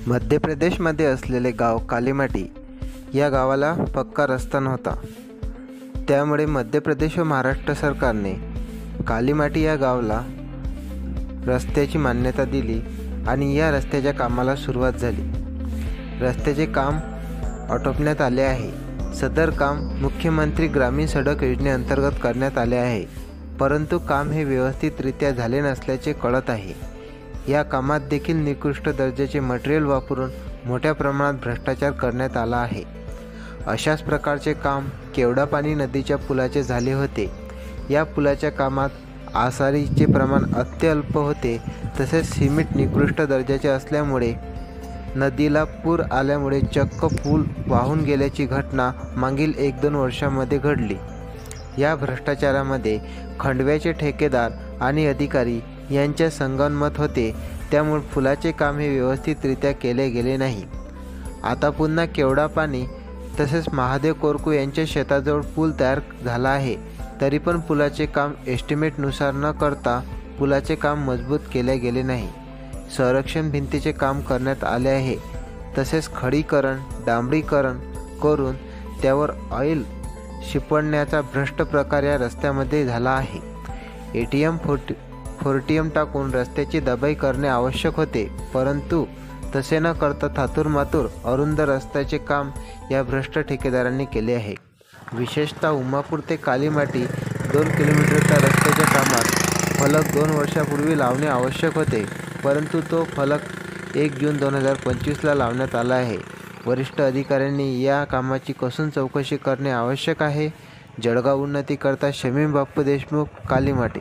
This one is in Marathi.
मध्य प्रदेशमध्ये असलेले गाव कालीमाटी या गावाला पक्का रस्ता नव्हता. त्यामुळे मध्य प्रदेश व महाराष्ट्र सरकारने कालीमाटी या गावाला रस्त्याची मान्यता दिली आणि या रस्त्याच्या कामाला सुरुवात झाली. रस्त्याचे काम आटोपण्यात आले आहे. सदर काम मुख्यमंत्री ग्रामीण सडक योजनेअंतर्गत करण्यात आले आहे, परंतु काम हे व्यवस्थितरित्या झाले नसल्याचे कळत आहे. या कामात देखील निकृष्ट दर्जाचे मटेरियल वापरून मोठ्या प्रमाणात भ्रष्टाचार करण्यात आला आहे. अशाच प्रकारचे काम केवडापानी नदीच्या पुलाचे झाले होते. या पुलाच्या कामात आसारीचे प्रमाण अत्यल्प होते. तसेच सिमेंट निकृष्ट दर्जाचे असल्यामुळे नदीला पूर आल्यामुळे चक्क पूल वाहून गेल्याची घटना मागील 1-2 वर्षांमध्ये घडली. या भ्रष्टाचारामध्ये खंडव्याचे ठेकेदार आणि अधिकारी यांच्या संगनमत होते, त्यामुळे पुलाचे काम हे व्यवस्थितरित्या केले गेले नाही. आता पुन्हा केवडापानी तसेच महादेव कोरकू यांच्या शेताजवळ पूल तयार झाला आहे, तरी पण पुलाचे काम एस्टिमेटनुसार न करता पुलाचे काम मजबूत केले गेले नाही. संरक्षण भिंतीचे काम करण्यात आले आहे. तसेच खडीकरण, डांबरीकरण करून त्यावर ऑइल शिपडण्याचा भ्रष्ट प्रकार या रस्त्यामध्ये झाला आहे. फोर्टियम टाकून रस्त्याची दबाई करणे आवश्यक होते, परंतु तसे न करता थातूरमातूर अरुंद रस्त्याचे काम या भ्रष्ट ठेकेदारांनी केले आहे. विशेषतः उमापूर ते कालीमाटी 2 किलोमीटरच्या रस्त्याच्या कामात फलक 2 वर्षापूर्वी लावणे आवश्यक होते, परंतु तो फलक 1 जून 2025ला लावण्यात आला आहे. वरिष्ठ अधिकाऱ्यांनी या कामाची कसून चौकशी करणे आवश्यक आहे. जळगाव उन्नतीकरता शमीम बाप्पू देशमुख, कालीमाटी.